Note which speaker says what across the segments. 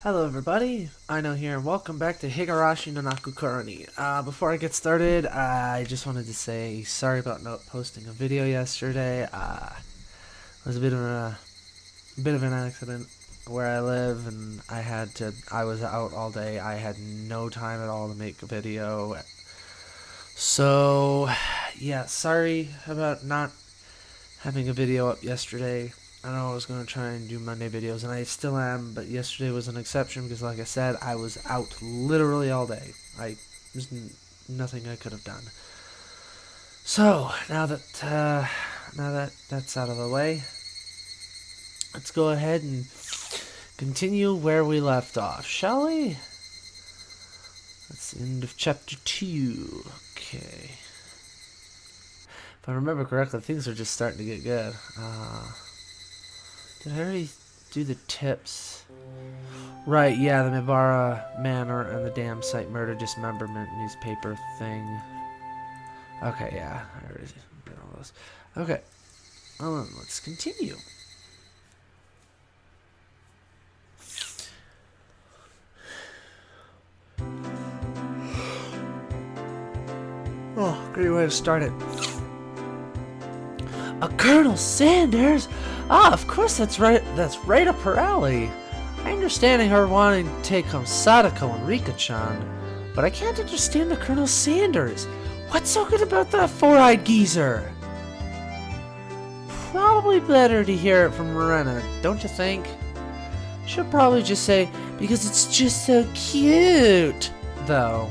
Speaker 1: Hello everybody, Aino here, and welcome back to Higurashi no Nakukurani. Before I get started, I just wanted to say sorry about not posting a video yesterday. It was a bit of an accident where I live, and I was out all day. I had no time at all to make a video. So, yeah, sorry about not having a video up yesterday. I know I was going to try and do Monday videos, and I still am, but yesterday was an exception because, like I said, I was out literally all day. There's nothing I could have done. So, now that that's out of the way, let's go ahead and continue where we left off, shall we? That's the end of chapter 2. Okay. If I remember correctly, things are just starting to get good. Did I already do the tips? Right, yeah, the Mibara Manor and the damn site murder dismemberment newspaper thing. Okay, yeah, I already did all those. Okay, well, let's continue. Oh, great way to start it. A Colonel Sanders? Ah, of course, that's right up her alley. I understand her wanting to take home Sadako and Rika-chan, but I can't understand the Colonel Sanders. What's so good about that four-eyed geezer? Probably better to hear it from Morena, don't you think? She'll probably just say, because it's just so cute, though.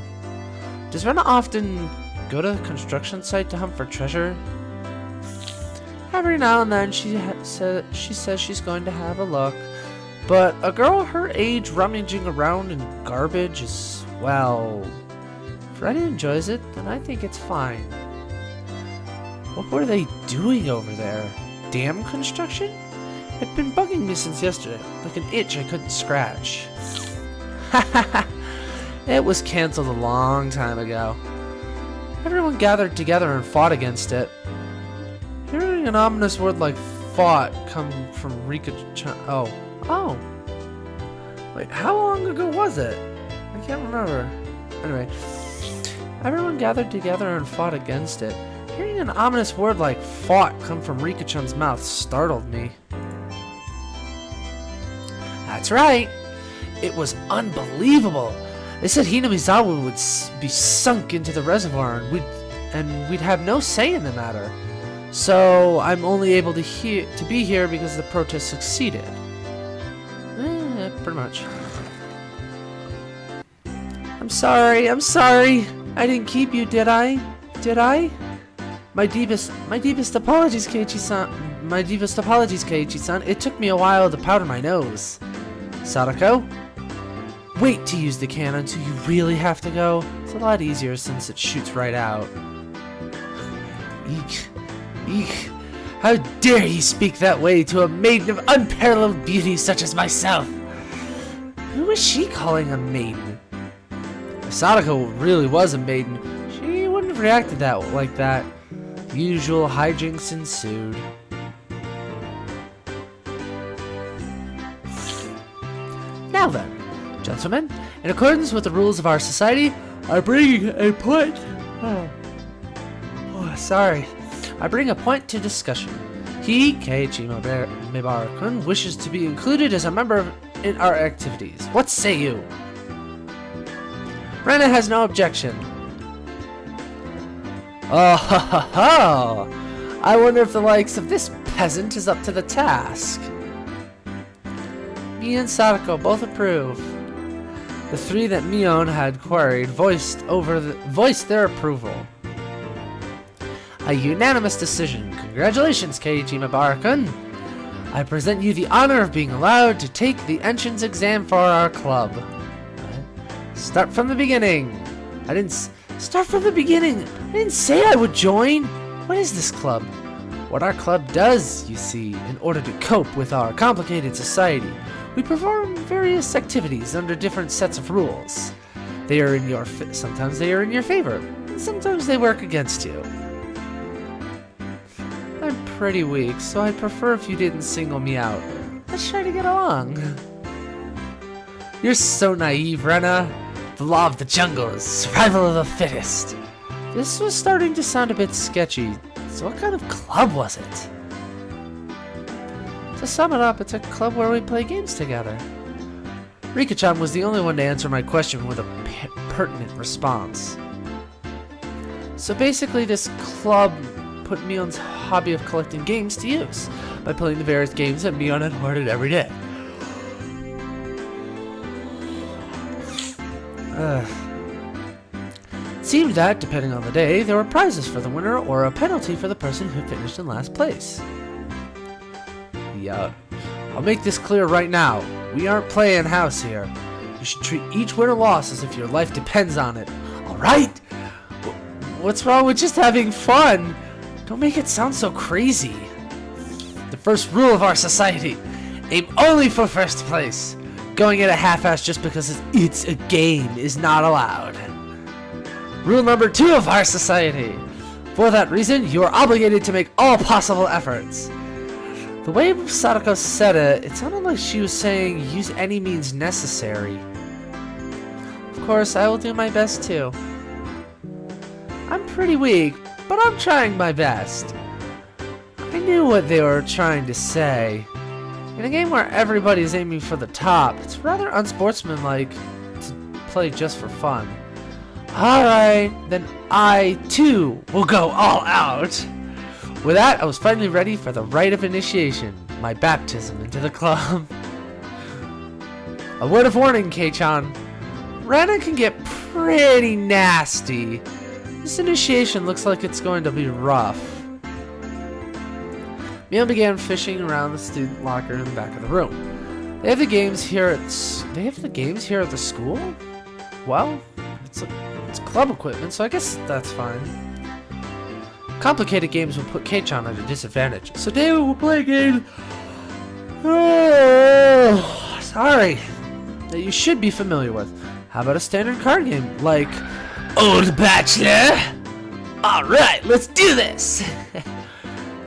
Speaker 1: Does Rena often go to the construction site to hunt for treasure? Every now and then she says she's going to have a look, but a girl her age rummaging around in garbage is, well, if Rena enjoys it, then I think it's fine. What were they doing over there? Dam construction? It's been bugging me since yesterday, like an itch I couldn't scratch. It was cancelled a long time ago. Everyone gathered together and fought against it. Hearing an ominous word like fought come from Rika-chan. Oh. Wait, how long ago was it? I can't remember. Anyway, everyone gathered together and fought against it. Hearing an ominous word like fought come from Rika-chan's mouth startled me. That's right. It was unbelievable. They said Hinamizawa would be sunk into the reservoir and we'd have no say in the matter. So I'm only able to be here because the protest succeeded. Pretty much. I'm sorry. I didn't keep you, did I? My deepest apologies, Keiichi-san. It took me a while to powder my nose. Sadako? Wait to use the cannon until you really have to go. It's a lot easier since it shoots right out. Eek. How dare you speak that way to a maiden of unparalleled beauty such as myself? Who is she calling a maiden? If Sadako really was a maiden, she wouldn't have reacted like that. The usual hijinks ensued. Now then, gentlemen, in accordance with the rules of our society, I bring a point. I bring a point to discussion. He, Keiichi Mibara-kun, wishes to be included as a member in our activities. What say you? Rena has no objection. Oh, ha ha ha! I wonder if the likes of this peasant is up to the task. Me and Sadako both approve. The three that Mion had queried voiced their approval. A unanimous decision. Congratulations, Keiichi Mibara-kun. I present you the honor of being allowed to take the entrance exam for our club. Start from the beginning. I didn't say I would join. What is this club? What our club does, you see, in order to cope with our complicated society. We perform various activities under different sets of rules. Sometimes they are in your favor, and sometimes they work against you. I'm pretty weak, so I'd prefer if you didn't single me out. Let's try to get along. You're so naive, Rena. The law of the jungle is survival of the fittest. This was starting to sound a bit sketchy, so what kind of club was it? To sum it up, it's a club where we play games together. Rika-chan was the only one to answer my question with a pertinent response. So basically this club put Mion's hobby of collecting games to use by playing the various games that Mion had hoarded every day. It seemed that, depending on the day, there were prizes for the winner or a penalty for the person who finished in last place. Yeah, I'll make this clear right now. We aren't playing house here. You should treat each win or loss as if your life depends on it. Alright? What's wrong with just having fun? Don't make it sound so crazy. The first rule of our society. Aim only for first place. Going at a half-ass just because it's a game is not allowed. Rule number 2 of our society. For that reason, you are obligated to make all possible efforts. The way Sadako said it, it sounded like she was saying use any means necessary. Of course, I will do my best too. I'm pretty weak, but I'm trying my best. I knew what they were trying to say. In a game where everybody is aiming for the top, it's rather unsportsmanlike to play just for fun. Alright, then I too will go all out. With that, I was finally ready for the rite of initiation, my baptism into the club. A word of warning, Kei-chan. Rena can get pretty nasty. This initiation looks like it's going to be rough. Mion began fishing around the student locker in the back of the room. They have the games here at the school? Well, it's club equipment, so I guess that's fine. Complicated games will put Kei-chan at a disadvantage, so today we will play a game that you should be familiar with. How about a standard card game, like Old Bachelor? Alright, let's do this!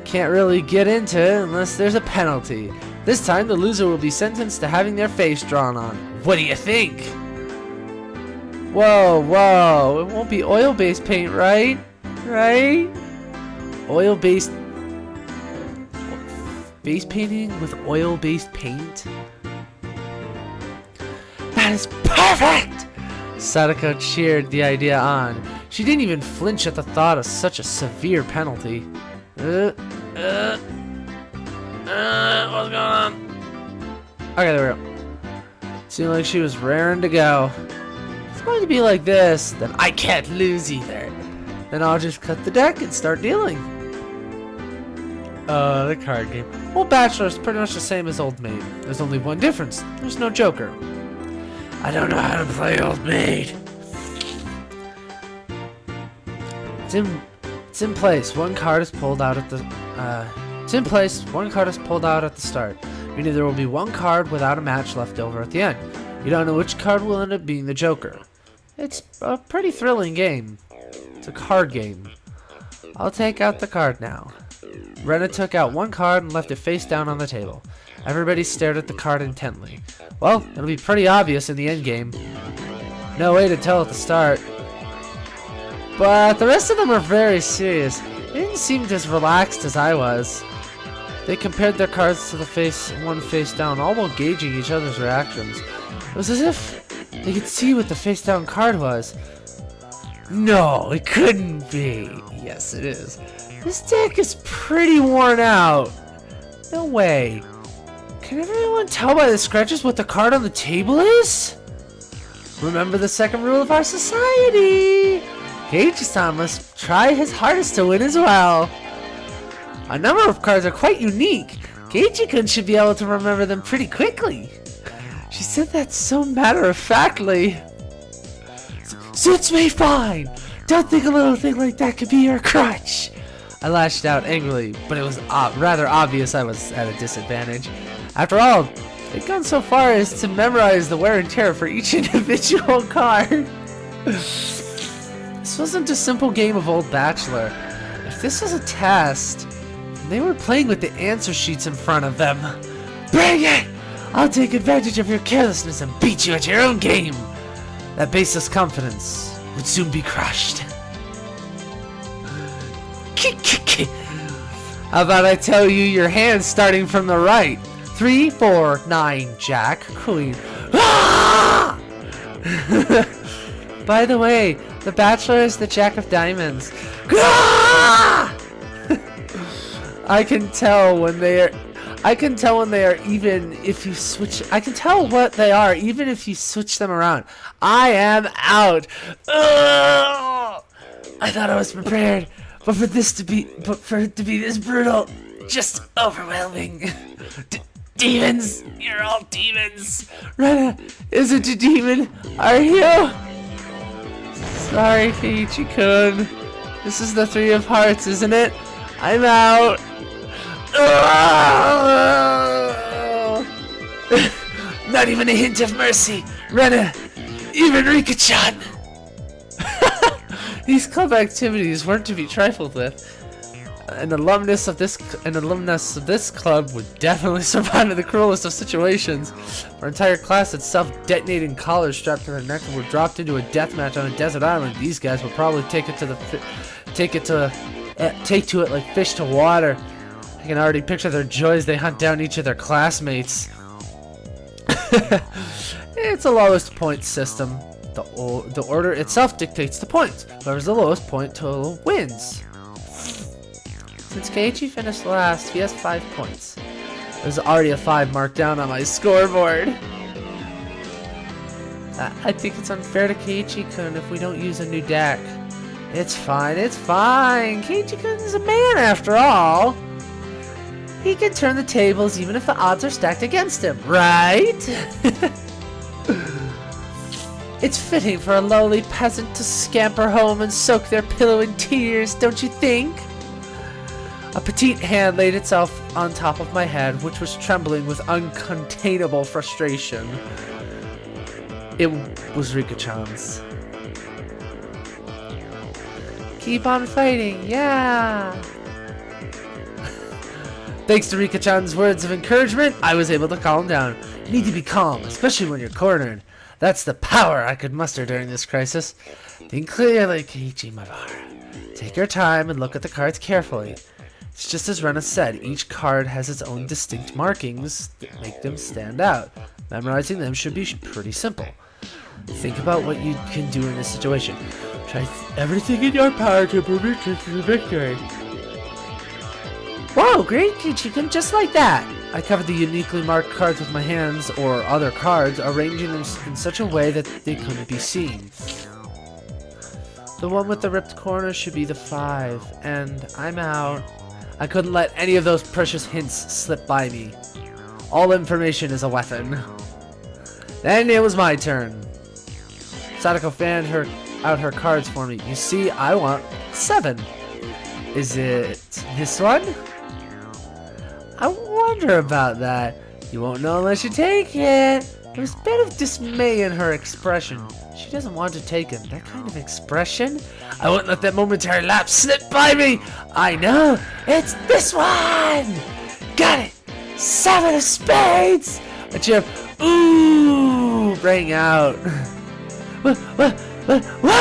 Speaker 1: Can't really get into it unless there's a penalty. This time the loser will be sentenced to having their face drawn on. What do you think? Whoa, it won't be oil-based paint, right? Right? Oil-based face painting with oil-based paint? That is perfect! Sadako cheered the idea on. She didn't even flinch at the thought of such a severe penalty. What's going on? Okay, there we go. Seemed like she was raring to go. If it's going to be like this, then I can't lose either. Then I'll just cut the deck and start dealing. The card game. Old Bachelor is pretty much the same as Old Maid. There's only one difference. There's no Joker. I don't know how to play Old Maid. It's in place. One card is pulled out at the start. Meaning there will be one card without a match left over at the end. You don't know which card will end up being the Joker. It's a pretty thrilling game. It's a card game. I'll take out the card now. Rena took out one card and left it face down on the table. Everybody stared at the card intently. Well, it'll be pretty obvious in the end game. No way to tell at the start. But the rest of them were very serious. They didn't seem as relaxed as I was. They compared their cards to the one face down, all while gauging each other's reactions. It was as if they could see what the face down card was. No, it couldn't be. Yes, it is. This deck is pretty worn out. No way. Can everyone tell by the scratches what the card on the table is? Remember the second rule of our society. Keiichi-san must try his hardest to win as well. A number of cards are quite unique. Keiichi-kun should be able to remember them pretty quickly. She said that so matter-of-factly. Suits me fine. Don't think a little thing like that could be your crutch. I lashed out angrily, but it was rather obvious I was at a disadvantage. After all, they'd gone so far as to memorize the wear and tear for each individual card. This wasn't a simple game of Old Bachelor. If this was a test, they were playing with the answer sheets in front of them. Bring it! I'll take advantage of your carelessness and beat you at your own game. That baseless confidence would soon be crushed. How about I tell you your hand starting from the right? 3, 4, 9, Jack, Queen. Ah! By the way, the Bachelor is the Jack of Diamonds. Ah! I can tell when they are even if you switch. I can tell what they are even if you switch them around. I am out. Ugh! I thought I was prepared, but for it to be this brutal, just overwhelming. Demons, you're all demons. Rena, isn't a demon? Are you? Sorry, Keiichi-kun. This is the 3 of Hearts, isn't it? I'm out. Not even a hint of mercy, Rena, even Rika-chan. These club activities weren't to be trifled with. An alumnus of this club would definitely survive in the cruelest of situations. Our entire class had self-detonating collars strapped to their neck and were dropped into a death match on a desert island. These guys would probably take to it like fish to water. I can already picture their joy as they hunt down each of their classmates. It's a lowest point system. The order itself dictates the points. Whoever's the lowest point total wins. Since Keiichi finished last, he has 5 points. There's already a 5 marked down on my scoreboard. I think it's unfair to Keiichi-kun if we don't use a new deck. It's fine, it's fine. Keiichi-kun's a man after all. He can turn the tables even if the odds are stacked against him, right? It's fitting for a lowly peasant to scamper home and soak their pillow in tears, don't you think? A petite hand laid itself on top of my head, which was trembling with uncontainable frustration. It was Rika-chan's. Keep on fighting, yeah! Thanks to Rika-chan's words of encouragement, I was able to calm down. You need to be calm, especially when you're cornered. That's the power I could muster during this crisis. Think clearly, Keiichi Maibara. Take your time and look at the cards carefully. It's just as Rena said, each card has its own distinct markings that make them stand out. Memorizing them should be pretty simple. Think about what you can do in this situation. Try everything in your power to bring your team to the victory. Whoa, great, Keiichi-kun, just like that! I covered the uniquely marked cards with my hands, or other cards, arranging them in such a way that they couldn't be seen. The one with the ripped corner should be the 5, and I'm out. I couldn't let any of those precious hints slip by me. All information is a weapon. Then it was my turn. Sadako fanned out her cards for me. You see, I want 7. Is it this one? I wonder about that. You won't know unless you take it. There was a bit of dismay in her expression. She doesn't want to take him. That kind of expression? I wouldn't let that momentary lapse slip by me. I know. It's this one. Got it. 7 of spades. A cheer of ooh rang out. What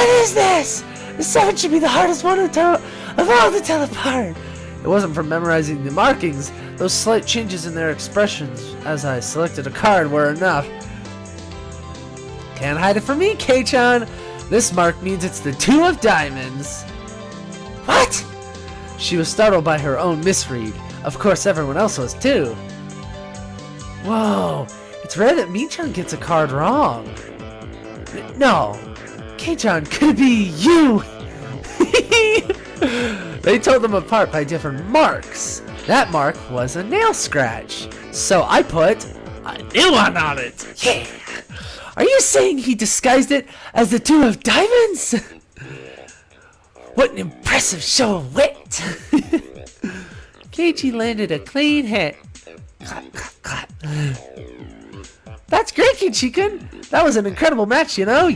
Speaker 1: is this? The 7 should be the hardest one of all to tell apart. It wasn't from memorizing the markings. Those slight changes in their expressions as I selected a card were enough. Can't hide it from me, Kei-chan. This mark means it's the 2 of diamonds. What? She was startled by her own misread. Of course, everyone else was too. Whoa, it's rare that Mi-chan gets a card wrong. No, Kei-chan, could it be you? They told them apart by different marks. That mark was a nail scratch. So I put a new one on it. Yeah. Are you saying he disguised it as the 2 of diamonds? What an impressive show of wit. Keiichi landed a clean hit. Clap, clap, clap. That's great, Keiichi-kun. That was an incredible match, you know?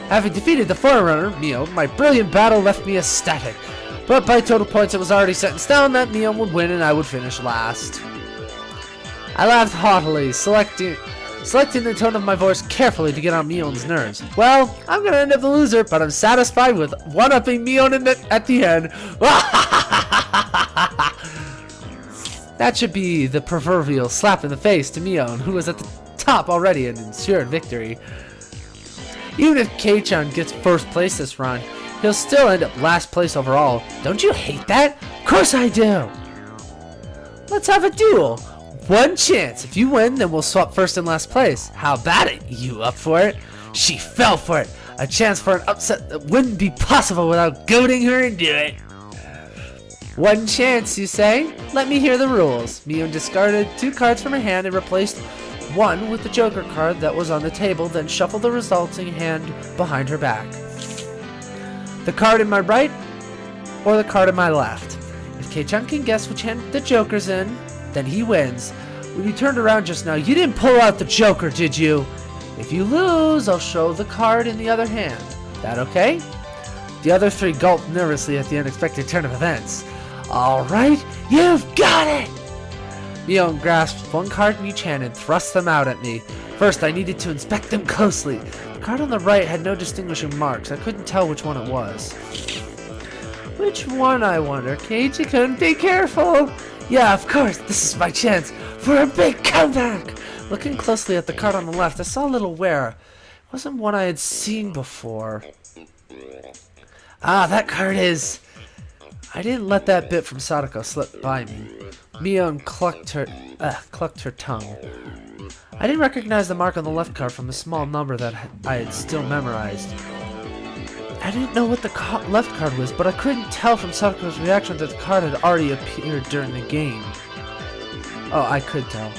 Speaker 1: Having defeated the Forerunner, Mio, my brilliant battle left me ecstatic. But by total points, it was already set in stone that Mio would win and I would finish last. I laughed haughtily, selecting the tone of my voice carefully to get on Mion's nerves. Well, I'm gonna end up the loser, but I'm satisfied with one-upping Mion at the end. That should be the proverbial slap in the face to Mion, who was at the top already and ensured victory. Even if Kei-chan gets first place this run, he'll still end up last place overall. Don't you hate that? Of course I do! Let's have a duel. One chance. If you win, then we'll swap first and last place. How about it? You up for it? She fell for it. A chance for an upset that wouldn't be possible without goading her into it. One chance, you say? Let me hear the rules. Mion discarded 2 cards from her hand and replaced one with the Joker card that was on the table, then shuffled the resulting hand behind her back. The card in my right or the card in my left. If Kei-chan can guess which hand the Joker's in, then he wins. When you turned around just now, you didn't pull out the Joker, did you? If you lose, I'll show the card in the other hand. That okay? The other 3 gulped nervously at the unexpected turn of events. Alright, you've got it! Mion grasped 1 card in each hand and thrust them out at me. First, I needed to inspect them closely. The card on the right had no distinguishing marks. I couldn't tell which one it was. Which one, I wonder? Keiichi couldn't be careful. Yeah, of course, this is my chance for a big comeback. Looking closely at the card on the left, I saw a little wear. It wasn't one I had seen before. Ah, that card is... I didn't let that bit from Sadako slip by me. Mion clucked her tongue. I didn't recognize the mark on the left card from the small number that I had still memorized. I didn't know what the left card was, but I couldn't tell from Sadako's reaction that the card had already appeared during the game. Oh, I could tell.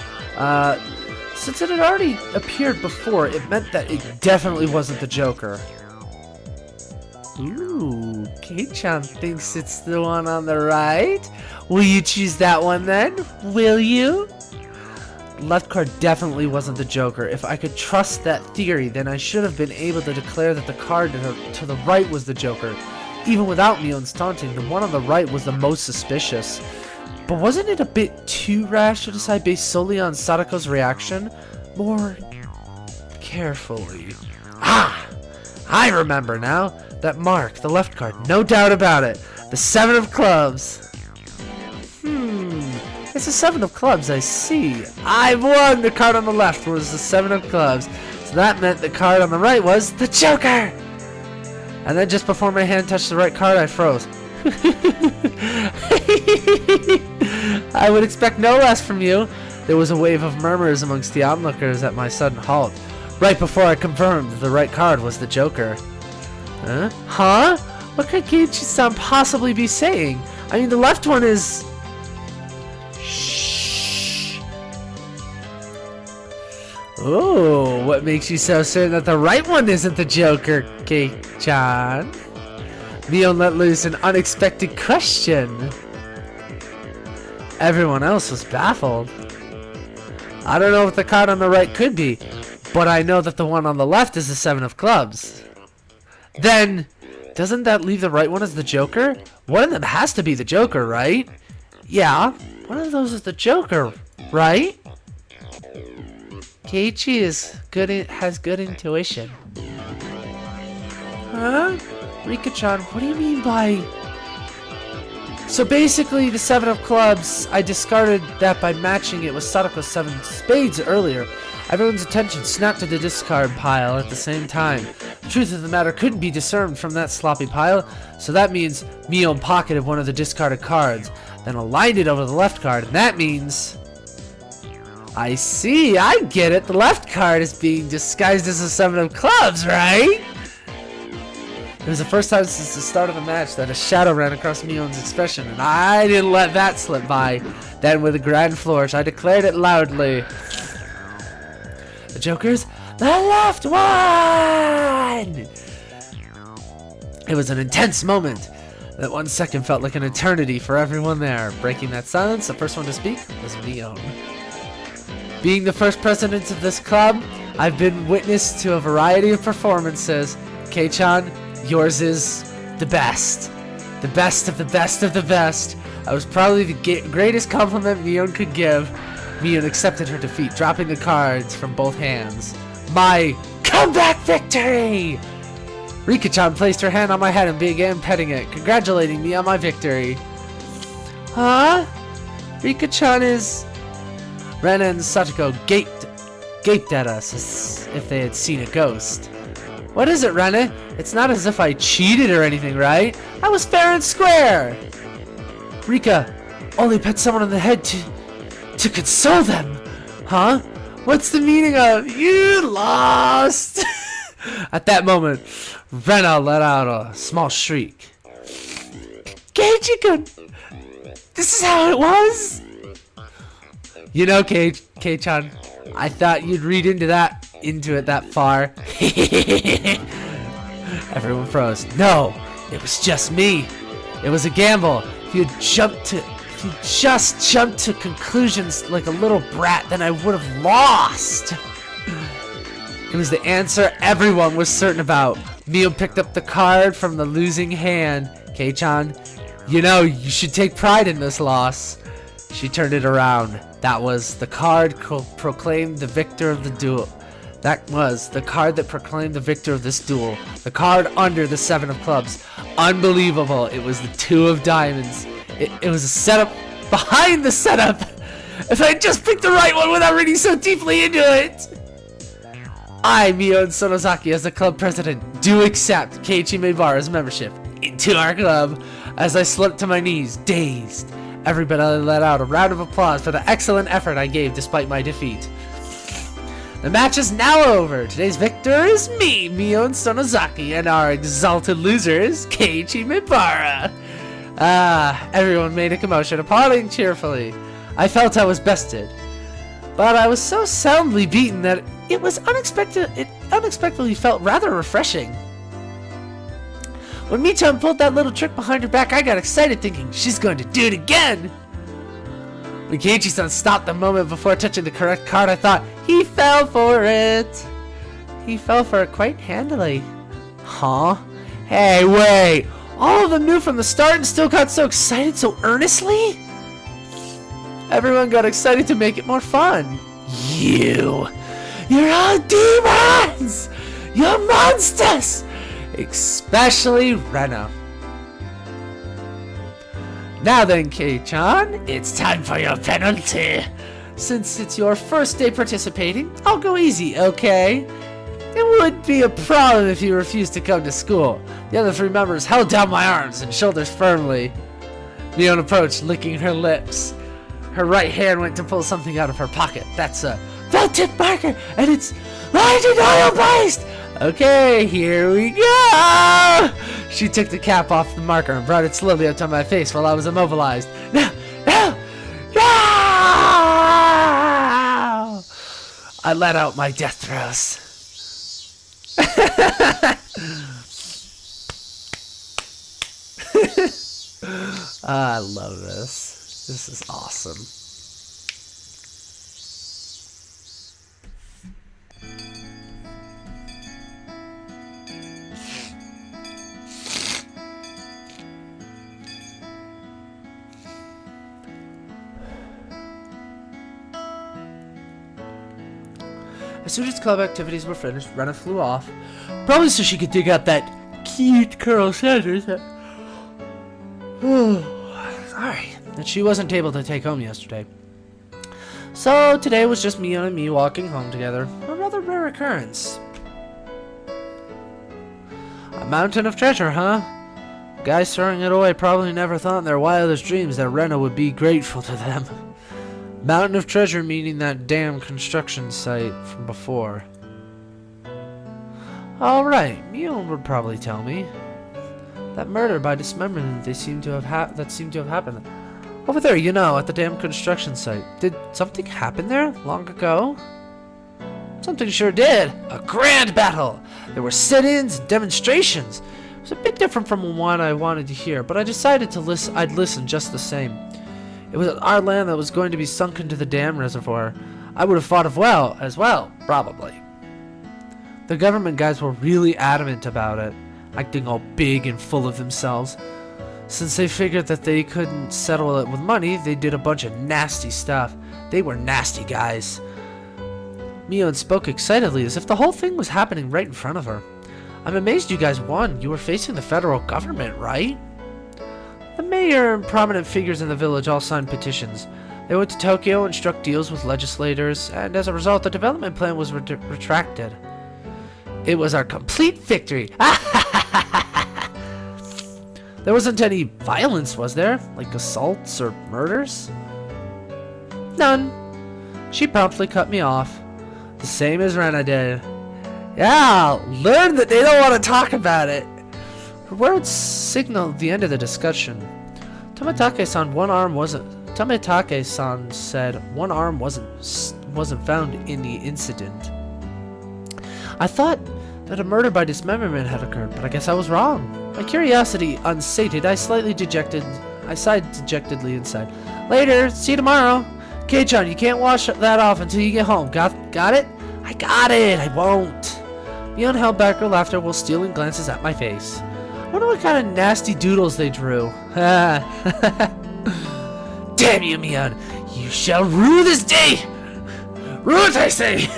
Speaker 1: Since it had already appeared before, it meant that it definitely wasn't the Joker. Ooh, Kei-chan thinks it's the one on the right. Will you choose that one then? Will you? Left card definitely wasn't the Joker. If I could trust that theory, then I should have been able to declare that the card to the right was the Joker. Even without Mion's taunting, the one on the right was the most suspicious. But wasn't it a bit too rash to decide based solely on Sadako's reaction? More carefully. Ah! I remember now. That mark, the left card, no doubt about it. The 7 of clubs. It's the 7 of clubs, I see. I've won! The card on the left was the 7 of clubs. So that meant the card on the right was the Joker! And then just before my hand touched the right card, I froze. I would expect no less from you. There was a wave of murmurs amongst the onlookers at my sudden halt. Right before I confirmed the right card was the Joker. Huh? What could Keiichi-san possibly be saying? I mean, the left one is... Shh. Oh, what makes you so certain that the right one isn't the Joker, Kei-chan? Mion let loose an unexpected question. Everyone else was baffled. I don't know what the card on the right could be, but I know that the one on the left is the 7 of clubs. Then, doesn't that leave the right one as the Joker? One of them has to be the Joker, right? Yeah, one of those is the Joker, right? Keiichi has good intuition. Huh? Rika-chan, what do you mean by... So basically, the 7 of clubs, I discarded that by matching it with Sadako's 7 spades earlier. Everyone's attention snapped to the discard pile at the same time. The truth of the matter couldn't be discerned from that sloppy pile, so that means Mion pocketed one of the discarded cards, then aligned it over the left card, and that means... I see, I get it, the left card is being disguised as a 7 of clubs, right? It was the first time since the start of the match that a shadow ran across Mion's expression, and I didn't let that slip by. Then with a grand flourish, I declared it loudly. The Joker's the left one! It was an intense moment. That 1 second felt like an eternity for everyone there. Breaking that silence, the first one to speak was Mion. Being the first president of this club, I've been witness to a variety of performances. Kei-chan, yours is the best. The best of the best of the best. I was probably the greatest compliment Mion could give. Mion accepted her defeat, dropping the cards from both hands. My comeback victory! Rika-chan placed her hand on my head and began petting it, congratulating me on my victory. Huh? Rika-chan is... Rena and Satoko gaped at us as if they had seen a ghost. What is it, Rena? It's not as if I cheated or anything, right? I was fair and square! Rika, only pet someone on the head to console them! Huh? What's the meaning of you lost? At that moment, Rena let out a small shriek. Keiichi-kun! This is how it was? You know, Kei-chan, I thought you'd read into it that far. Everyone froze. No, it was just me. It was a gamble. If you just jumped to conclusions like a little brat, then I would have lost. It was the answer everyone was certain about. Mio picked up the card from the losing hand. Kei-chan, you know, you should take pride in this loss. She turned it around. That was the card proclaimed the victor of the duel. That was the card that proclaimed the victor of this duel. The card under the 7 of clubs. Unbelievable. It was the 2 of diamonds. It was a setup behind the setup. If I just picked the right one without reading so deeply into it. I, Mion Sonozaki, as the club president, do accept Keiichi Maebara's membership into our club. As I slipped to my knees, dazed, everybody let out a round of applause for the excellent effort I gave despite my defeat. The match is now over. Today's victor is me, Mion Sonozaki, and our exalted loser is Keiichi Maebara. Everyone made a commotion, applauding cheerfully. I felt I was bested, but I was so soundly beaten that it unexpectedly felt rather refreshing. When Michan pulled that little trick behind her back, I got excited thinking she's going to do it again. When Keiichi-san stopped the moment before touching the correct card, I thought, he fell for it. He fell for it quite handily. Huh? Hey, wait. All of them knew from the start and still got so excited so earnestly? Everyone got excited to make it more fun. You're all demons! You're monsters! Especially Rena. Now then, Kei-chan, it's time for your penalty. Since it's your first day participating, I'll go easy, okay? It would be a problem if you refused to come to school. The other 3 members held down my arms and shoulders firmly. Mion approached, licking her lips. Her right hand went to pull something out of her pocket. That's a felt-tip marker, and it's lined in oil-based! Okay, here we go! She took the cap off the marker and brought it slowly up to my face while I was immobilized. No! I let out my death throes. I love this. This is awesome. As soon as club activities were finished, Rena flew off, probably so she could dig up that cute Colonel Sanders. Sorry, that she wasn't able to take home yesterday. So today was just Mion and me walking home together, a rather rare occurrence. A mountain of treasure, huh? Guys throwing it away probably never thought in their wildest dreams that Rena would be grateful to them. Mountain of treasure meaning that damn construction site from before. Alright, Mion would probably tell me. That murder by dismemberment that seemed to have happened. Over there, you know, at the damn construction site. Did something happen there long ago? Something sure did. A grand battle. There were sit-ins and demonstrations. It was a bit different from what I wanted to hear, but I decided I'd listen just the same. It was our land that was going to be sunk into the dam reservoir. I would have fought as well, probably. The government guys were really adamant about it, acting all big and full of themselves. Since they figured that they couldn't settle it with money, they did a bunch of nasty stuff. They were nasty guys. Mion spoke excitedly as if the whole thing was happening right in front of her. I'm amazed you guys won. You were facing the federal government, right? The mayor and prominent figures in the village all signed petitions. They went to Tokyo and struck deals with legislators, and as a result, the development plan was retracted. It was our complete victory! There wasn't any violence, was there? Like assaults or murders? None. She promptly cut me off. The same as Rena did. Yeah, learn that they don't want to talk about it. Her words signaled the end of the discussion. Tomitake-san said one arm wasn't found in the incident. I thought that a murder by dismemberment had occurred, but I guess I was wrong. My curiosity unsated, I sighed dejectedly inside. Later, see you tomorrow. Kei-chan, you can't wash that off until you get home. Got it? I got it. I won't. Mion held back her laughter while stealing glances at my face. I wonder what kind of nasty doodles they drew. Damn you, Mion. You shall rue this day. Rue it, I say.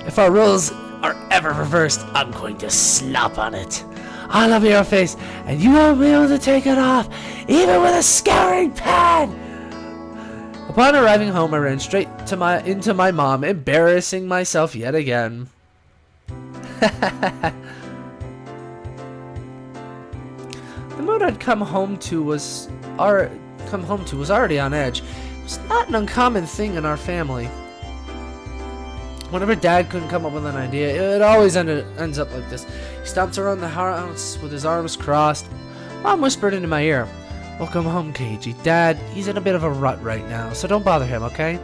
Speaker 1: If our roles are ever reversed, I'm going to slap on it. I'll have your face, and you won't be able to take it off, even with a scouring pan. Upon arriving home, I ran straight into my mom, embarrassing myself yet again. The mood I'd come home to was already on edge. It was not an uncommon thing in our family. Whenever Dad couldn't come up with an idea, it always ends up like this. He stomps around the house with his arms crossed. Mom whispered into my ear, "Welcome home, Keiji. Dad, he's in a bit of a rut right now, so don't bother him, okay?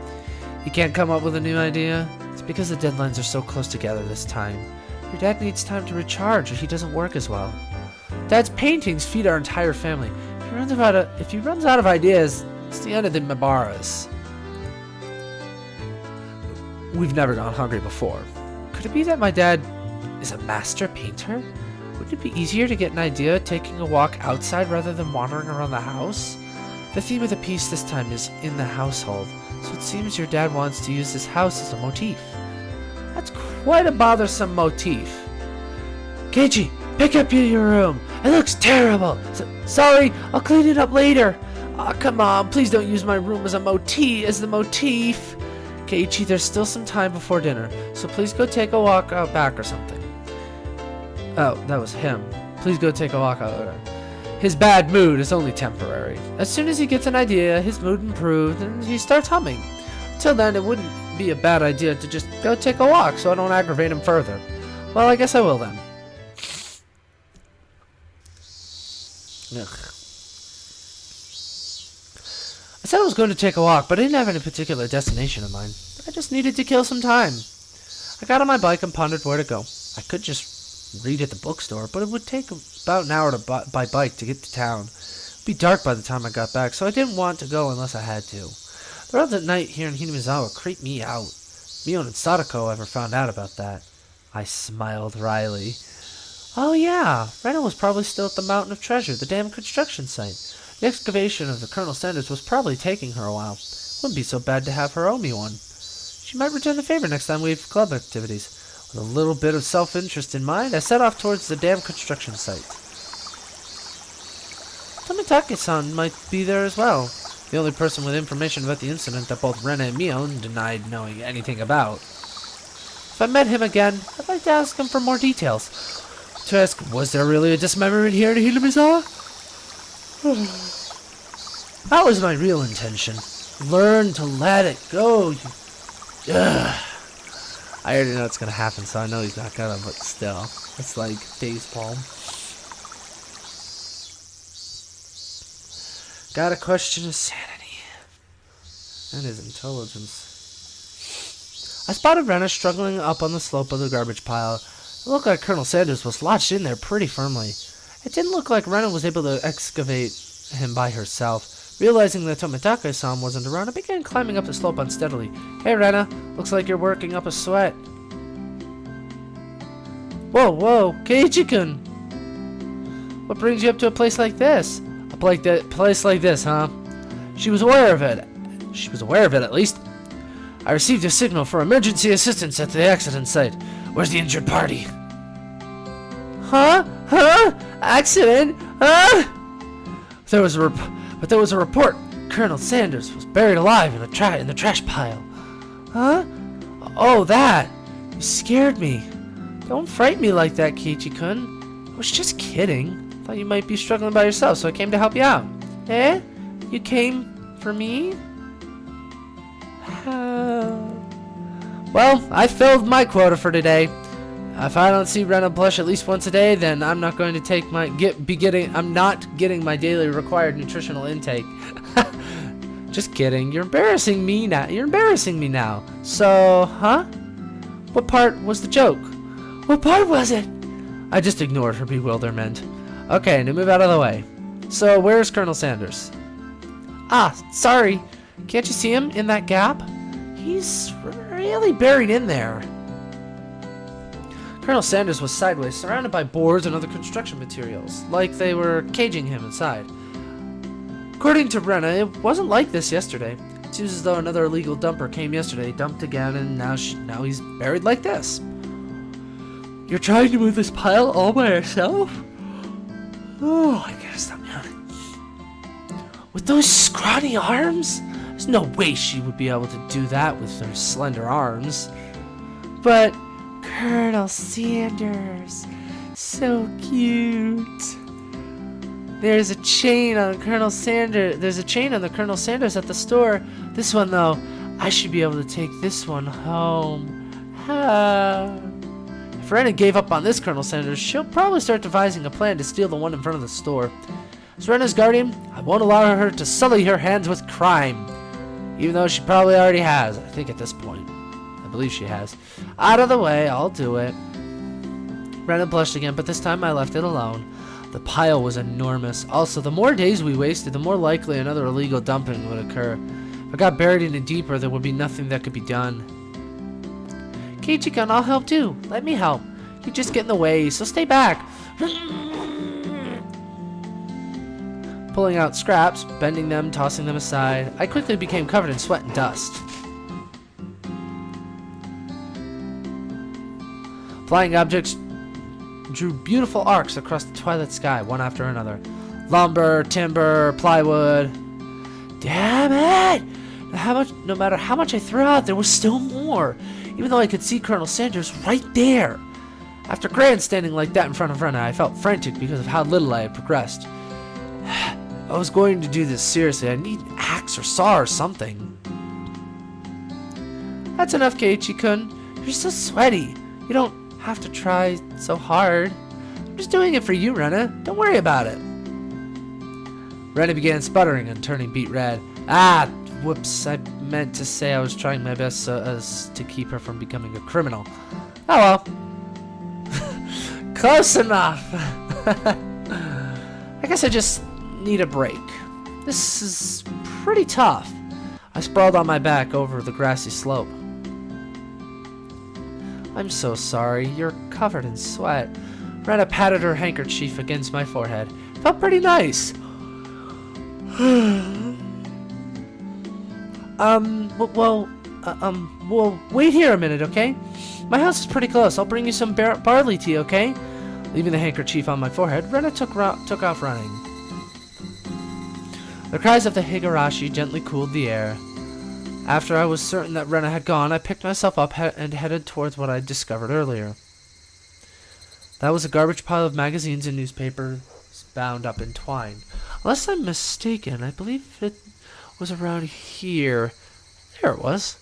Speaker 1: He can't come up with a new idea. It's because the deadlines are so close together this time. Your dad needs time to recharge or he doesn't work as well. Dad's paintings feed our entire family. If he runs out of ideas, it's the end of the Mabaras. We've never gone hungry before. Could it be that my dad is a master painter? Would it be easier to get an idea taking a walk outside rather than wandering around the house? The theme of the piece this time is in the household, so it seems your dad wants to use this house as a motif. That's quite a bothersome motif. Keiji, pick up your room. It looks terrible. Sorry, I'll clean it up later. Aw, come on, please don't use my room as the motif. Keiichi, there's still some time before dinner, so please go take a walk out back or something. Oh, that was him. Please go take a walk out. His bad mood is only temporary. As soon as he gets an idea, his mood improves and he starts humming. Until then, it wouldn't be a bad idea to just go take a walk so I don't aggravate him further. Well, I guess I will then. Ugh. I said I was going to take a walk, but I didn't have any particular destination in mind. I just needed to kill some time. I got on my bike and pondered where to go. I could just read at the bookstore, but it would take about an hour by bike to get to town. It would be dark by the time I got back, so I didn't want to go unless I had to. The roads at night here in Hinamizawa creep me out. Mion and Sadako ever found out about that. I smiled wryly. Oh yeah, Rena was probably still at the Mountain of Treasure, the damn construction site. The excavation of the Colonel Sanders was probably taking her a while. Wouldn't be so bad to have her owe me one. She might return the favor next time we have club activities. With a little bit of self-interest in mind, I set off towards the damn construction site. Tomitake-san might be there as well. The only person with information about the incident that both Rena and Mion denied knowing anything about. If I met him again, I'd like to ask him for more details. To ask, was there really a dismemberment here in Hinamizawa? That was my real intention. Learn to let it go. I already know it's gonna happen, so I know he's not gonna, but still. It's like facepalm. Gotta question his sanity. And his intelligence. I spotted Rena struggling up on the slope of the garbage pile. It looked like Colonel Sanders was lodged in there pretty firmly. It didn't look like Rena was able to excavate him by herself. Realizing that Tomitake-san wasn't around, I began climbing up the slope unsteadily. Hey Rena, looks like you're working up a sweat. Whoa, Keiichi-kun! What brings you up to a place like this? A place like this, huh? She was aware of it. She was aware of it, at least. I received a signal for emergency assistance at the accident site. Where's the injured party? Huh? Accident? Huh? There was a report. Colonel Sanders was buried alive in the trash pile. Huh? Oh, that. You scared me. Don't frighten me like that, Keiichi-kun. I was just kidding. Thought you might be struggling by yourself, so I came to help you out. Eh? You came for me? Well, I filled my quota for today. If I don't see Ren and Plush at least once a day, then I'm not going to take I'm not getting my daily required nutritional intake. Just kidding. You're embarrassing me now. So, huh? What part was the joke? What part was it? I just ignored her bewilderment. Okay, now move out of the way. So, where's Colonel Sanders? Ah, sorry. Can't you see him in that gap? He's really buried in there. Colonel Sanders was sideways, surrounded by boards and other construction materials, like they were caging him inside. According to Brenna, it wasn't like this yesterday. It seems as though another illegal dumper came yesterday, dumped again, and now he's buried like this. You're trying to move this pile all by yourself? Oh, I gotta stop yawning. With those scrawny arms? There's no way she would be able to do that with her slender arms. But Colonel Sanders, so cute. There's a chain on Colonel Sanders. There's a chain on the Colonel Sanders at the store. This one, though, I should be able to take this one home. If Rena gave up on this Colonel Sanders, she'll probably start devising a plan to steal the one in front of the store. As Rena's guardian, I won't allow her to sully her hands with crime. Even though she probably already has, I think at this point. I believe she has. Out of the way, I'll do it. Rena blushed again, but this time I left it alone. The pile was enormous. Also, the more days we wasted, the more likely another illegal dumping would occur. If I got buried any deeper, there would be nothing that could be done. Keiichi-kun, I'll help too. Let me help. You just get in the way, so stay back. Pulling out scraps, bending them, tossing them aside, I quickly became covered in sweat and dust. Flying objects drew beautiful arcs across the twilight sky, one after another. Lumber, timber, plywood. Damn it! No matter how much I threw out, there was still more, even though I could see Colonel Sanders right there. After grandstanding like that in front of Rena, I felt frantic because of how little I had progressed. I was going to do this seriously. I need an axe or saw or something. That's enough, Keiichi-kun. You're so sweaty. You don't have to try so hard. I'm just doing it for you, Rena. Don't worry about it. Rena began sputtering and turning beet red. Ah, whoops. I meant to say I was trying my best so as to keep her from becoming a criminal. Oh well. Close enough. I guess I just need a break. This is pretty tough. I sprawled on my back over the grassy slope. I'm so sorry. You're covered in sweat. Rena patted her handkerchief against my forehead. Felt pretty nice. Well, wait here a minute, okay? My house is pretty close. I'll bring you some barley tea, okay? Leaving the handkerchief on my forehead, Rena took off running. The cries of the Higurashi gently cooled the air. After I was certain that Rena had gone, I picked myself up and headed towards what I'd discovered earlier. That was a garbage pile of magazines and newspapers bound up in twine. Unless I'm mistaken, I believe it was around here. There it was.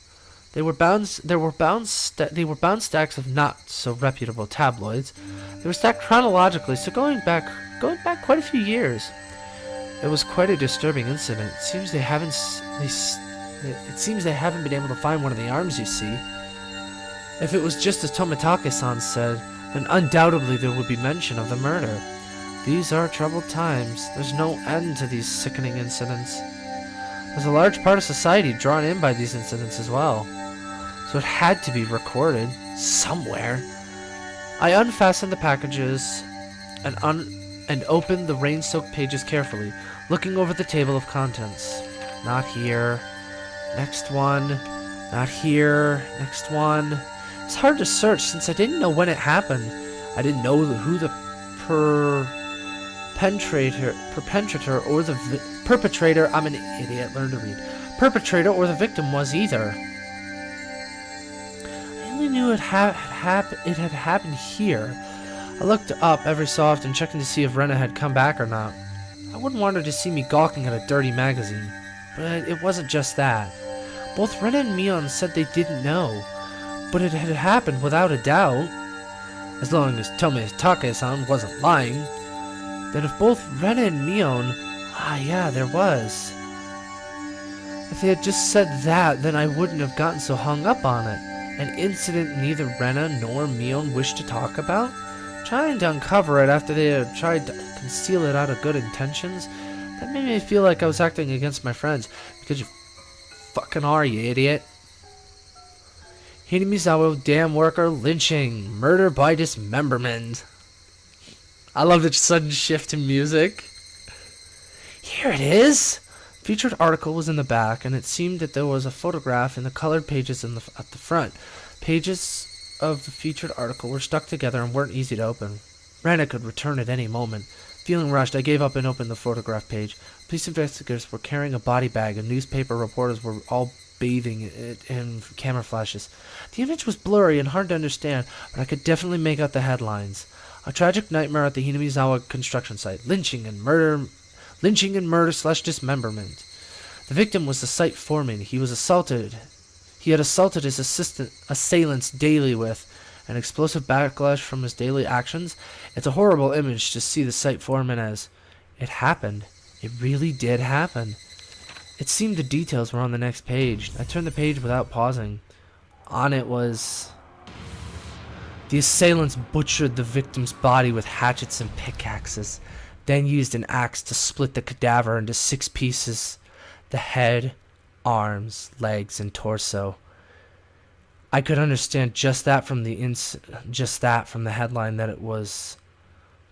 Speaker 1: They were bound stacks of not so reputable tabloids. They were stacked chronologically, so going back quite a few years. It was quite a disturbing incident. It seems they haven't been able to find one of the arms, you see. If it was just as Tomitake-san said, then undoubtedly there would be mention of the murder. These are troubled times. There's no end to these sickening incidents. There's a large part of society drawn in by these incidents as well. So it had to be recorded somewhere. I unfastened the packages and opened the rain-soaked pages carefully, looking over the table of contents. Not here. Next one. Not here. Next one. It's hard to search since I didn't know when it happened. I didn't know who the perpetrator or the perpetrator. I'm an idiot. Learn to read. Perpetrator or the victim was either. I only knew it had happened here. I looked up every so often, checking to see if Rena had come back or not. I wouldn't want her to see me gawking at a dirty magazine. But it wasn't just that. Both Rena and Mion said they didn't know. But it had happened without a doubt. As long as Take-san wasn't lying. Then if both Rena and Mion... yeah, there was. If they had just said that, then I wouldn't have gotten so hung up on it. An incident neither Rena nor Mion wished to talk about? Trying to uncover it after they had tried to conceal it out of good intentions? That made me feel like I was acting against my friends. Because you fucking are, you idiot. Hinamizawa dam worker lynching. Murder by dismemberment. I love the sudden shift in music. Here it is. Featured article was in the back, and it seemed that there was a photograph in the colored pages at the front. Pages of the featured article were stuck together and weren't easy to open. Rena could return at any moment. Feeling rushed, I gave up and opened the photograph page. Police investigators were carrying a body bag, and newspaper reporters were all bathing it in camera flashes. The image was blurry and hard to understand, but I could definitely make out the headlines. A tragic nightmare at the Hinamizawa construction site. Lynching and murder / dismemberment. The victim was the site foreman. He had assaulted his assailants daily with an explosive backlash from his daily actions. It's a horrible image to see the site foreman as. It happened. It really did happen. It seemed the details were on the next page. I turned the page without pausing. On it was... The assailants butchered the victim's body with hatchets and pickaxes, then used an axe to split the cadaver into 6 pieces. The head, arms, legs, and torso. I could understand just that from the headline, that it was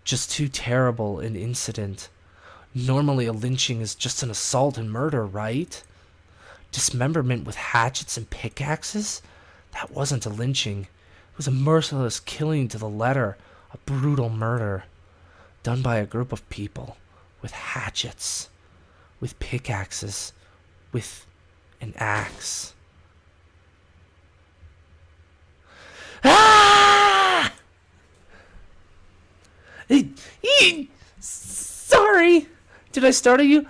Speaker 1: just too terrible an incident. Normally a lynching is just an assault and murder, right? Dismemberment with hatchets and pickaxes? That wasn't a lynching. It was a merciless killing to the letter, a brutal murder. Done by a group of people, with hatchets, with pickaxes, with an axe. Ah! Sorry! Did I startle you?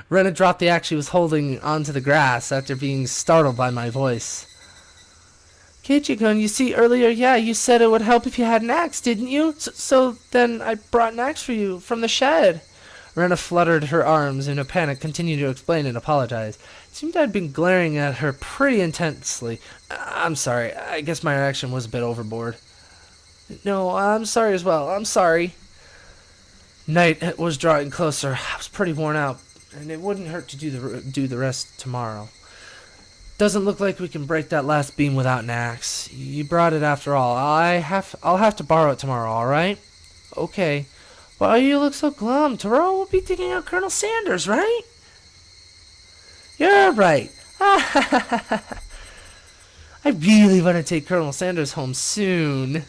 Speaker 1: Rena dropped the axe she was holding onto the grass after being startled by my voice. Keiichi-kun, you see, earlier, you said it would help if you had an axe, didn't you? So then I brought an axe for you from the shed. Rena fluttered her arms in a panic, continued to explain and apologize. It seemed I'd been glaring at her pretty intensely. I'm sorry. I guess my reaction was a bit overboard. No, I'm sorry as well. I'm sorry. Night was drawing closer. I was pretty worn out, and it wouldn't hurt to do the rest tomorrow. Doesn't look like we can break that last beam without an axe. You brought it after all. I'll have to borrow it tomorrow, alright? Okay. Why you look so glum? Tomorrow we'll be digging out Colonel Sanders, right? You're right. I really want to take Colonel Sanders home soon.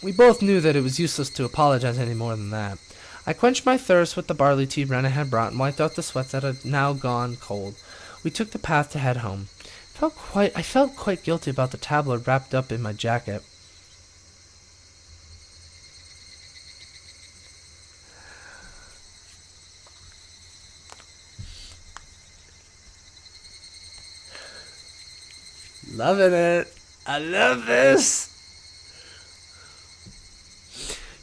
Speaker 1: We both knew that it was useless to apologize any more than that. I quenched my thirst with the barley tea Rena had brought and wiped out the sweat that had now gone cold. We took the path to head home. I felt quite guilty about the tabloid wrapped up in my jacket. Loving it. I love this.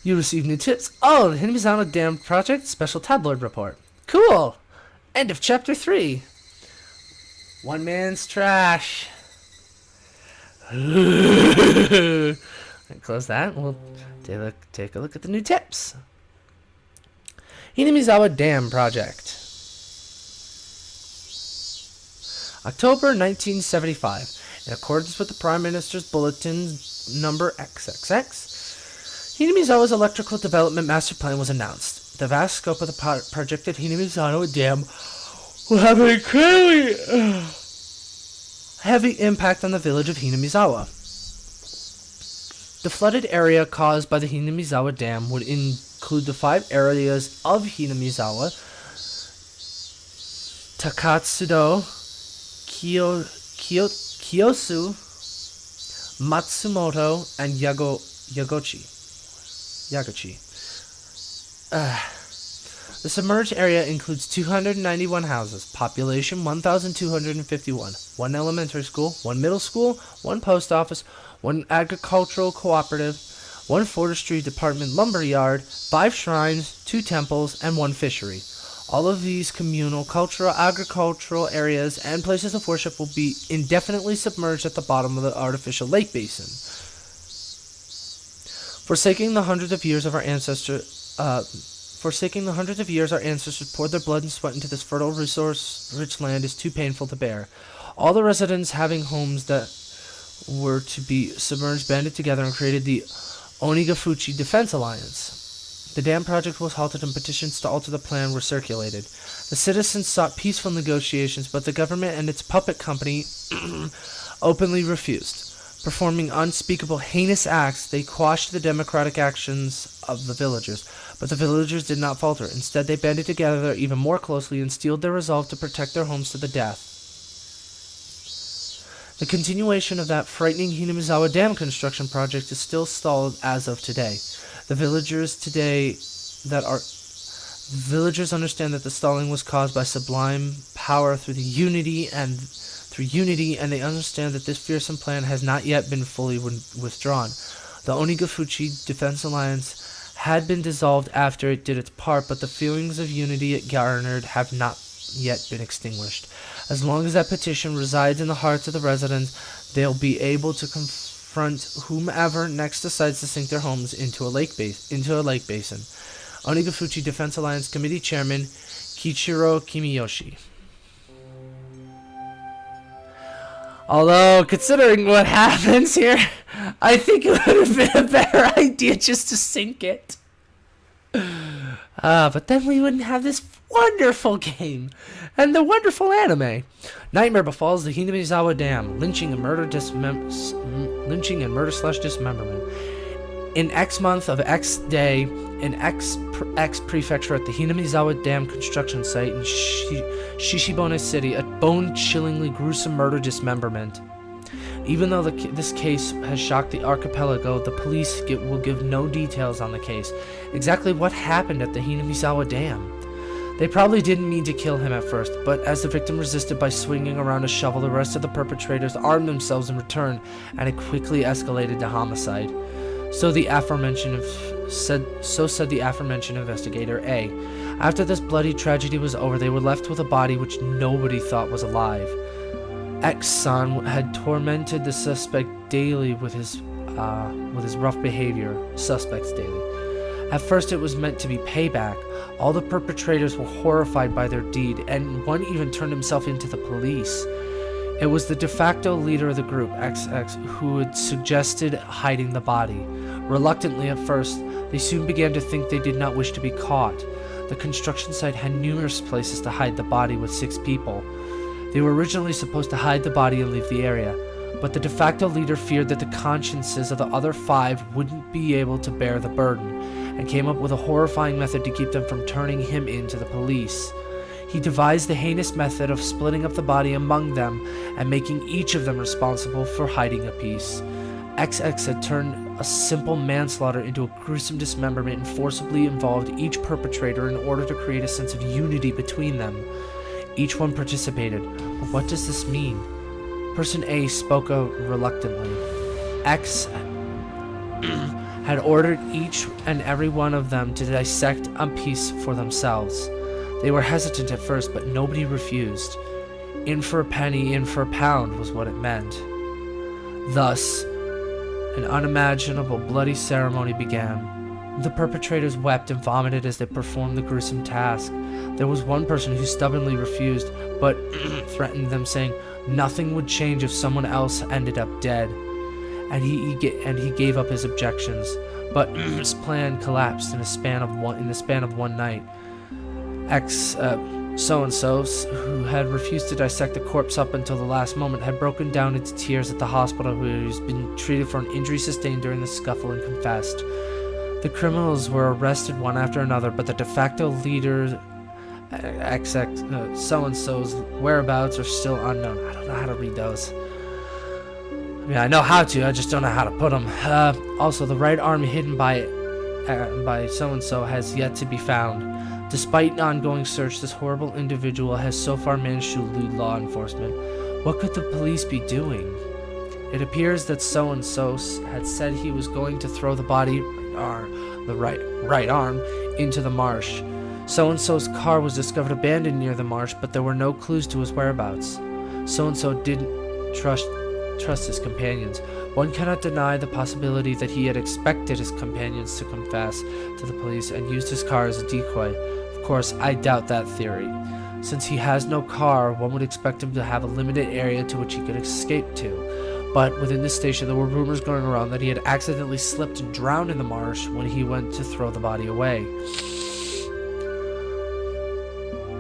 Speaker 1: You received new tips. Oh, the Hinamizawa Dam Project Special Tabloid Report. Cool. End of Chapter 3. One man's trash. And close that. We'll take a look at the new tips. Hinamizawa Dam Project. October 1975. In accordance with the Prime Minister's Bulletin number XXX, Hinamizawa's Electrical Development Master Plan was announced. The vast scope of the project at Hinamizawa Dam will have an incredibly heavy impact on the village of Hinamizawa. The flooded area caused by the Hinamizawa Dam would include the 5 areas of Hinamizawa: Takatsudo, Kiyosu, Matsumoto, and Yagochi. The submerged area includes 291 houses, population 1,251, 1 elementary school, 1 middle school, 1 post office, 1 agricultural cooperative, 1 forestry department lumber yard, 5 shrines, 2 temples, and 1 fishery. All of these communal, cultural, agricultural areas and places of worship will be indefinitely submerged at the bottom of the artificial lake basin. Forsaking the hundreds of years our ancestors poured their blood and sweat into this fertile, resource-rich land is too painful to bear. All the residents having homes that were to be submerged banded together and created the Onigafuchi Defense Alliance. The dam project was halted and petitions to alter the plan were circulated. The citizens sought peaceful negotiations, but the government and its puppet company openly refused. Performing unspeakable heinous acts, they quashed the democratic actions of the villagers. But the villagers did not falter. Instead, they banded together even more closely and steeled their resolve to protect their homes to the death. The continuation of that frightening Hinamizawa Dam construction project is still stalled as of today. The villagers understand that the stalling was caused by sublime power through unity, and they understand that this fearsome plan has not yet been fully withdrawn. The Onigafuchi Defense Alliance had been dissolved after it did its part, but the feelings of unity it garnered have not yet been extinguished. As long as that petition resides in the hearts of the residents, they'll be able to confront whomever next decides to sink their homes into a lake basin. Onigafuchi Defense Alliance Committee Chairman Kichiro Kimiyoshi. Although, considering what happens here, I think it would have been a better idea just to sink it. But then we wouldn't have this wonderful game and the wonderful anime. Nightmare befalls the Hinamizawa Dam, lynching and murder/dismemberment. In X month of X day, in X prefecture at the Hinamizawa Dam construction site in Shishibone City, a bone-chillingly gruesome murder dismemberment. Even though this case has shocked the archipelago, the police will give no details on the case. Exactly what happened at the Hinamizawa Dam. They probably didn't mean to kill him at first, but as the victim resisted by swinging around a shovel, the rest of the perpetrators armed themselves in return, and it quickly escalated to homicide. So said the aforementioned investigator A. After this bloody tragedy was over, they were left with a body which nobody thought was alive. X-san had tormented the suspect daily with his rough behavior. Suspects daily. At first, it was meant to be payback. All the perpetrators were horrified by their deed, and one even turned himself into the police. It was the de facto leader of the group, XX, who had suggested hiding the body. Reluctantly at first, they soon began to think they did not wish to be caught. The construction site had numerous places to hide the body with 6 people. They were originally supposed to hide the body and leave the area, but the de facto leader feared that the consciences of the other 5 wouldn't be able to bear the burden, and came up with a horrifying method to keep them from turning him in to the police. He devised the heinous method of splitting up the body among them and making each of them responsible for hiding a piece. XX had turned a simple manslaughter into a gruesome dismemberment and forcibly involved each perpetrator in order to create a sense of unity between them. Each one participated. But what does this mean? Person A spoke out reluctantly. X had ordered each and every one of them to dissect a piece for themselves. They were hesitant at first, but nobody refused. In for a penny, in for a pound was what it meant. Thus, an unimaginable bloody ceremony began. The perpetrators wept and vomited as they performed the gruesome task. There was one person who stubbornly refused, but threatened them, saying nothing would change if someone else ended up dead. And he gave up his objections. but his plan collapsed in the span of one night. So-and-so, who had refused to dissect the corpse up until the last moment, had broken down into tears at the hospital, who had been treated for an injury sustained during the scuffle, and confessed. The criminals were arrested one after another, but the de facto leader, so-and-so's whereabouts are still unknown. I don't know how to read those. I mean, I know how to, I just don't know how to put them. Also, the right arm hidden by so-and-so has yet to be found. Despite an ongoing search, this horrible individual has so far managed to elude law enforcement. What could the police be doing? It appears that so-and-so had said he was going to throw the body, or the right arm, into the marsh. So-and-so's car was discovered abandoned near the marsh, but there were no clues to his whereabouts. So-and-so didn't trust his companions. One cannot deny the possibility that he had expected his companions to confess to the police and used his car as a decoy. Of course, I doubt that theory. Since he has no car, one would expect him to have a limited area to which he could escape to. But within the station, there were rumors going around that he had accidentally slipped and drowned in the marsh when he went to throw the body away.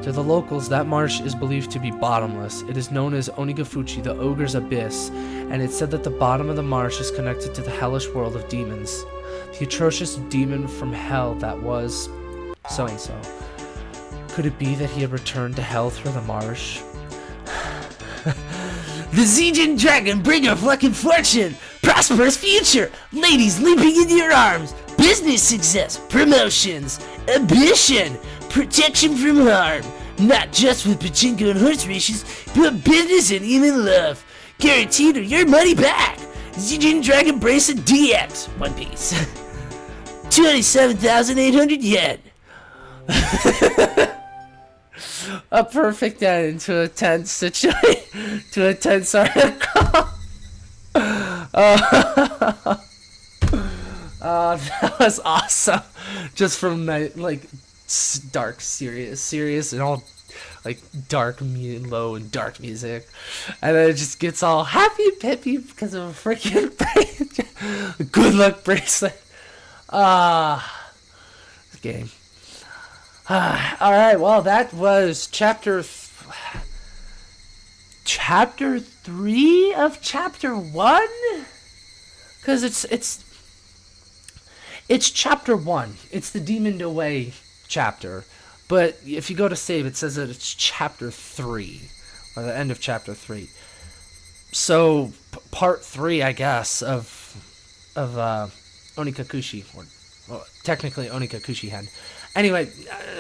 Speaker 1: To the locals, that marsh is believed to be bottomless. It is known as Onigafuchi, the Ogre's Abyss, and it's said that the bottom of the marsh is connected to the hellish world of demons. The atrocious demon from hell that was so-and-so. Could it be that he had returned to hell through the marsh? The Zijin Dragon, bringer of luck and fortune, prosperous future, ladies leaping into your arms, business success, promotions, ambition, protection from harm, not just with pachinko and horse races, but business and even love. Guaranteed or your money back. Zijin Dragon Bracelet DX, One Piece. 27,800 yen. A perfect end to a tense situation. To a tense article. That was awesome. Just from like dark, serious, and all like dark, low, and dark music, and then it just gets all happy peppy because of a freaking good luck bracelet. Game. All right. Well, that was chapter 3 of chapter 1, because it's chapter 1. It's the Demoned Away chapter, but if you go to save, it says that it's chapter 3, or the end of chapter 3. So part 3, I guess, of Onikakushi, or well, technically Onikakushi Hen. Anyway,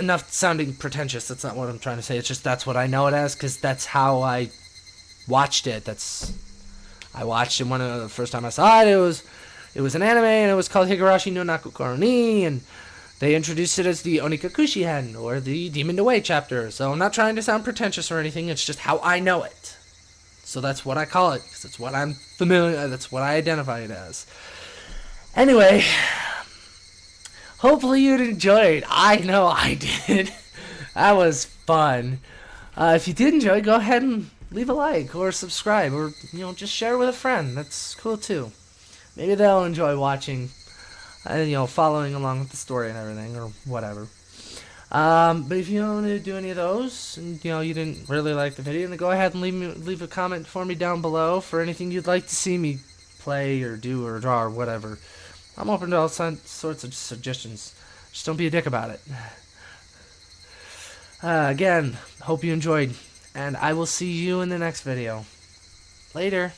Speaker 1: enough sounding pretentious. That's not what I'm trying to say. It's just that's what I know it as, because that's how I watched it. I watched it the first time I saw it. It was an anime, and it was called Higurashi no Nakokoro ni, and they introduced it as the Onikakushi Hen, or the Demoned Away chapter. So I'm not trying to sound pretentious or anything. It's just how I know it. So that's what I call it, because it's what I'm familiar. That's what I identify it as. Anyway, hopefully you'd enjoyed. I know I did. That was fun. If you did enjoy, go ahead and leave a like or subscribe, or just share with a friend. That's cool too. Maybe they'll enjoy watching and following along with the story and everything, or whatever. But if you don't want to do any of those, and you didn't really like the video, then go ahead and leave a comment for me down below for anything you'd like to see me play or do or draw or whatever. I'm open to all sorts of suggestions. Just don't be a dick about it. Again, hope you enjoyed, and I will see you in the next video. Later.